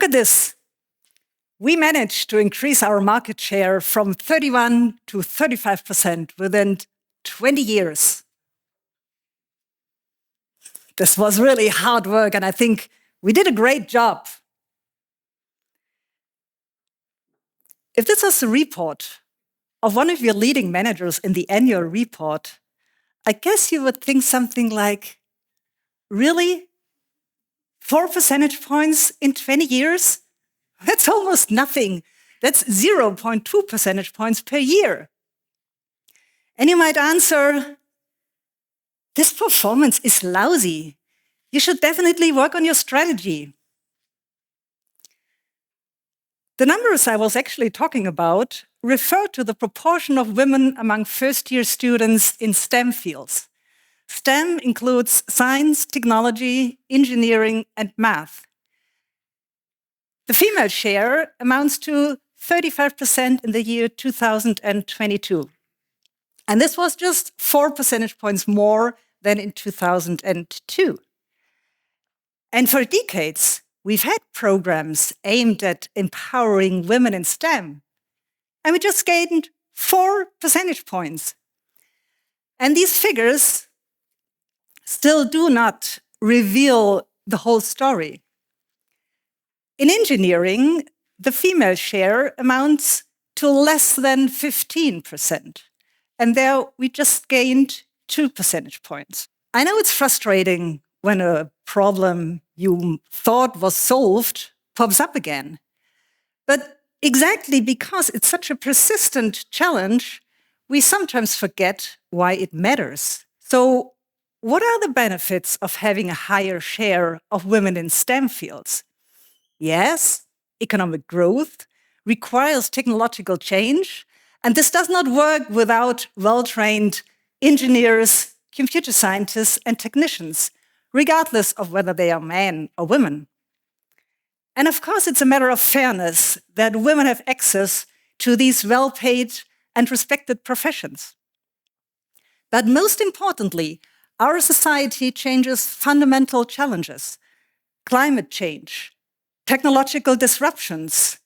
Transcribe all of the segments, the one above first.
at this. We managed to increase our market share from 31 to 35% within 20 years. This was really hard work, and I think we did a great job. If this was a report of one of your leading managers in the annual report, I guess you would think something like, really? 4 percentage points in 20 years? That's almost nothing. That's 0.2 percentage points per year. And you might answer, this performance is lousy. You should definitely work on your strategy. The numbers I was actually talking about refer to the proportion of women among first-year students in STEM fields. STEM includes science, technology, engineering, and math. The female share amounts to 35% in the year 2022. And this was just 4 percentage points more than in 2002. And for decades, we've had programs aimed at empowering women in STEM. And we just gained 4 percentage points. And these figures still do not reveal the whole story. In engineering, the female share amounts to less than 15%. And there we just gained 2 percentage points. I know it's frustrating when a problem you thought was solved pops up again. But exactly because it's such a persistent challenge, we sometimes forget why it matters. So, what are the benefits of having a higher share of women in STEM fields? Yes, economic growth requires technological change, and this does not work without well-trained engineers, computer scientists, and technicians, regardless of whether they are men or women. And of course, it's a matter of fairness that women have access to these well-paid and respected professions. But most importantly, our society changes fundamental challenges: climate change, technological disruptions,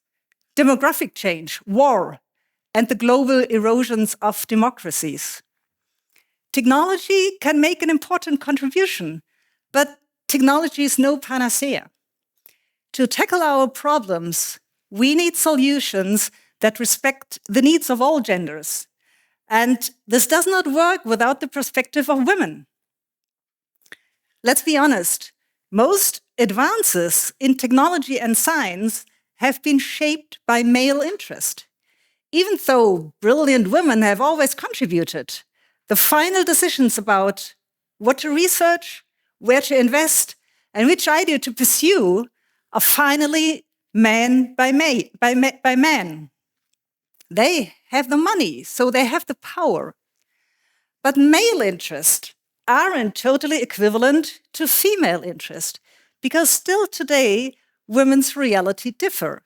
demographic change, war, and the global erosions of democracies. Technology can make an important contribution, but technology is no panacea. To tackle our problems, we need solutions that respect the needs of all genders. And this does not work without the perspective of women. Let's be honest, most advances in technology and science have been shaped by male interest. Even though brilliant women have always contributed, the final decisions about what to research, where to invest, and which idea to pursue are finally man by man. They have the money, so they have the power. But male interests aren't totally equivalent to female interest, because still today, women's reality differ.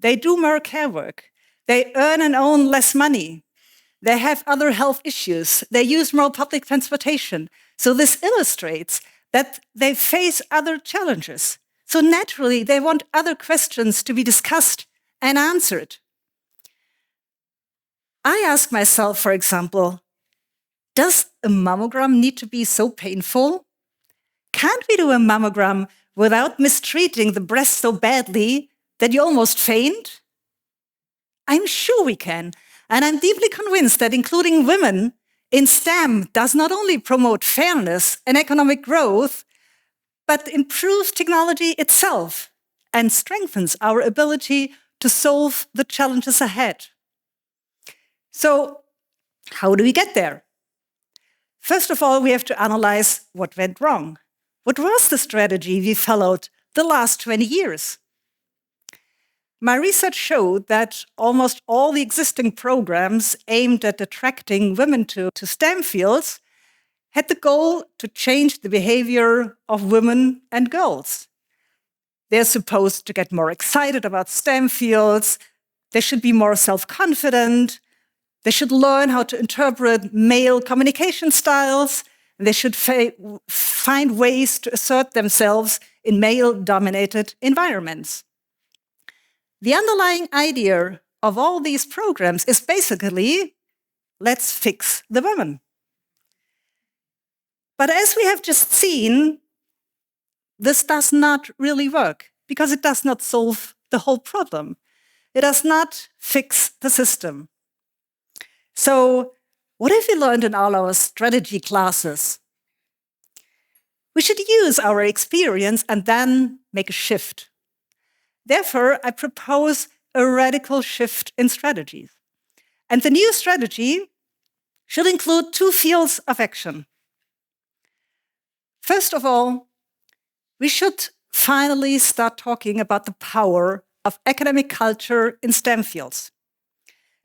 They do more care work. They earn and own less money. They have other health issues. They use more public transportation. So this illustrates that they face other challenges. So naturally, they want other questions to be discussed and answered. I ask myself, for example, does a mammogram need to be so painful? Can't we do a mammogram without mistreating the breast so badly that you almost faint? I'm sure we can, and I'm deeply convinced that including women in STEM does not only promote fairness and economic growth, but improves technology itself and strengthens our ability to solve the challenges ahead. So, how do we get there? First of all, we have to analyze what went wrong. What was the strategy we followed the last 20 years? My research showed that almost all the existing programs aimed at attracting women to STEM fields had the goal to change the behavior of women and girls. They're supposed to get more excited about STEM fields. They should be more self-confident. They should learn how to interpret male communication styles. They should find ways to assert themselves in male-dominated environments. The underlying idea of all these programs is basically, let's fix the women. But as we have just seen, this does not really work because it does not solve the whole problem. It does not fix the system. So, what have we learned in all our strategy classes? We should use our experience and then make a shift. Therefore, I propose a radical shift in strategies. And the new strategy should include 2 fields of action. First of all, we should finally start talking about the power of academic culture in STEM fields.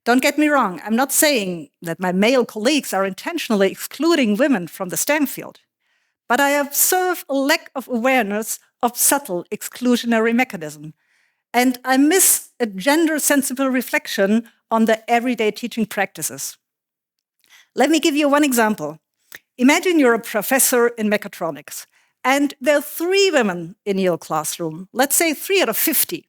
Don't get me wrong, I'm not saying that my male colleagues are intentionally excluding women from the STEM field, but I observe a lack of awareness of subtle exclusionary mechanism, and I miss a gender-sensible reflection on the everyday teaching practices. Let me give you one example. Imagine you're a professor in mechatronics, and there are 3 women in your classroom, let's say 3 out of 50.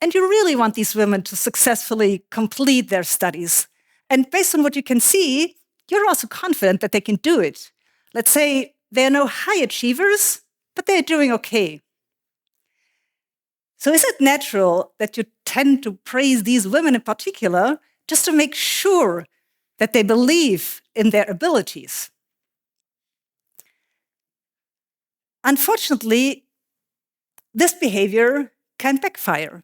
And you really want these women to successfully complete their studies. And based on what you can see, you're also confident that they can do it. Let's say they're no high achievers, but they're doing okay. So is it natural that you tend to praise these women in particular just to make sure that they believe in their abilities? Unfortunately, this behavior can backfire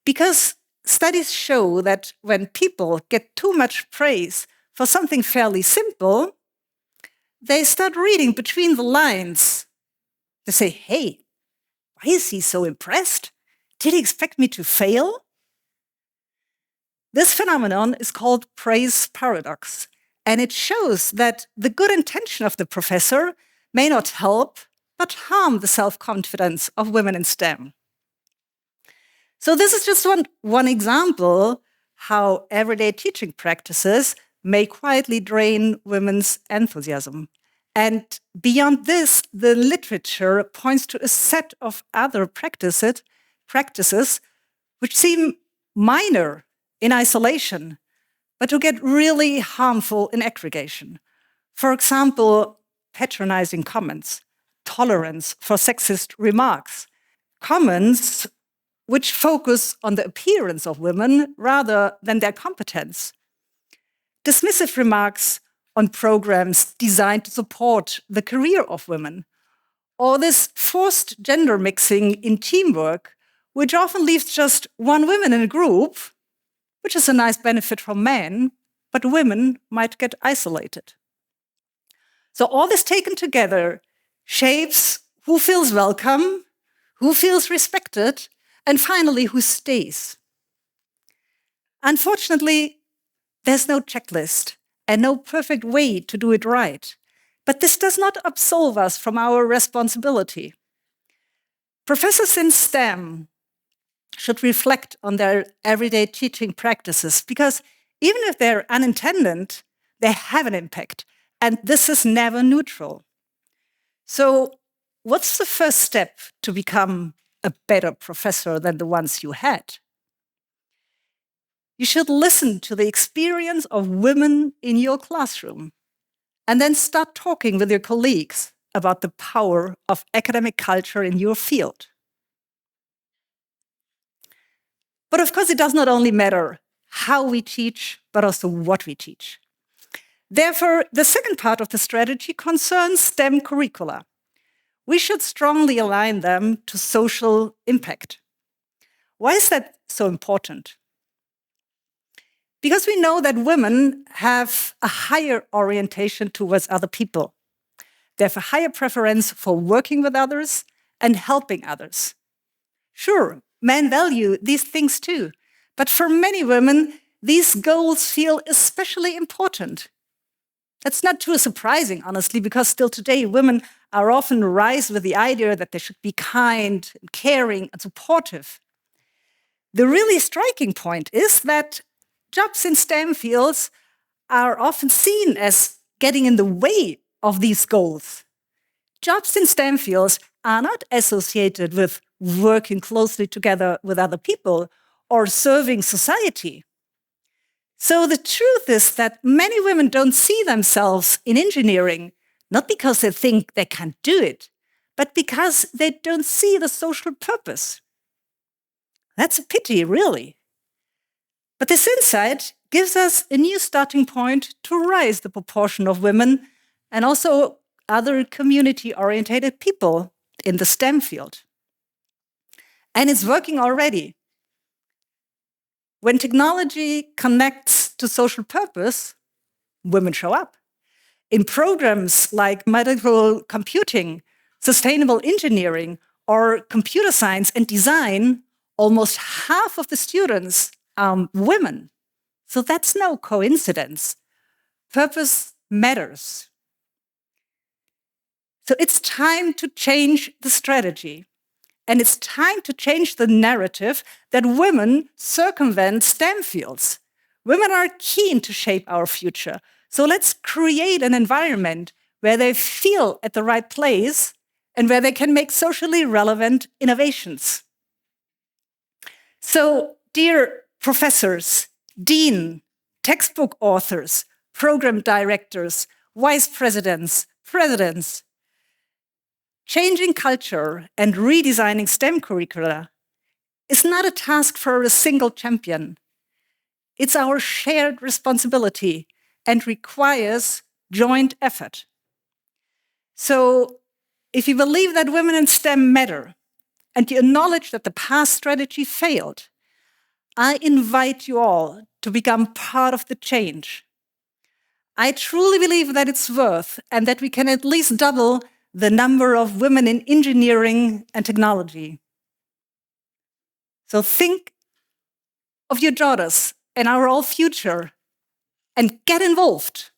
because studies show that when people get too much praise for something fairly simple, they start reading between the lines. They say, hey, why is he so impressed? Did he expect me to fail? This phenomenon is called praise paradox, and it shows that the good intention of the professor may not help, but harm the self-confidence of women in STEM. So this is just one example how everyday teaching practices may quietly drain women's enthusiasm. And beyond this, the literature points to a set of other practices which seem minor in isolation, but who get really harmful in aggregation. For example, patronizing comments, tolerance for sexist remarks, comments which focus on the appearance of women rather than their competence, dismissive remarks on programs designed to support the career of women, or this forced gender mixing in teamwork, which often leaves just one woman in a group, which is a nice benefit for men, but women might get isolated. So all this taken together shapes who feels welcome, who feels respected, and finally, who stays. Unfortunately, there's no checklist and no perfect way to do it right. But this does not absolve us from our responsibility. Professors in STEM should reflect on their everyday teaching practices because even if they're unintended, they have an impact. And this is never neutral. So what's the first step to become a better professor than the ones you had? You should listen to the experience of women in your classroom and then start talking with your colleagues about the power of academic culture in your field. But of course, it does not only matter how we teach, but also what we teach. Therefore, the second part of the strategy concerns STEM curricula. We should strongly align them to social impact. Why is that so important? Because we know that women have a higher orientation towards other people. They have a higher preference for working with others and helping others. Sure, men value these things too, but for many women, these goals feel especially important. That's not too surprising, honestly, because still today, women are often raised with the idea that they should be kind, and caring, and supportive. The really striking point is that jobs in STEM fields are often seen as getting in the way of these goals. Jobs in STEM fields are not associated with working closely together with other people or serving society. So the truth is that many women don't see themselves in engineering, not because they think they can't do it, but because they don't see the social purpose. That's a pity, really. But this insight gives us a new starting point to raise the proportion of women and also other community-oriented people in the STEM field. And it's working already. When technology connects to social purpose, women show up. In programs like medical computing, sustainable engineering, or computer science and design, almost half of the students are women. So that's no coincidence. Purpose matters. So it's time to change the strategy. And it's time to change the narrative that women circumvent STEM fields. Women are keen to shape our future. So let's create an environment where they feel at the right place and where they can make socially relevant innovations. So, dear professors, dean, textbook authors, program directors, vice presidents, presidents, changing culture and redesigning STEM curricula is not a task for a single champion. It's our shared responsibility and requires joint effort. So, if you believe that women in STEM matter and you acknowledge that the past strategy failed, I invite you all to become part of the change. I truly believe that it's worth and that we can at least double the number of women in engineering and technology. So think of your daughters and our all future and get involved.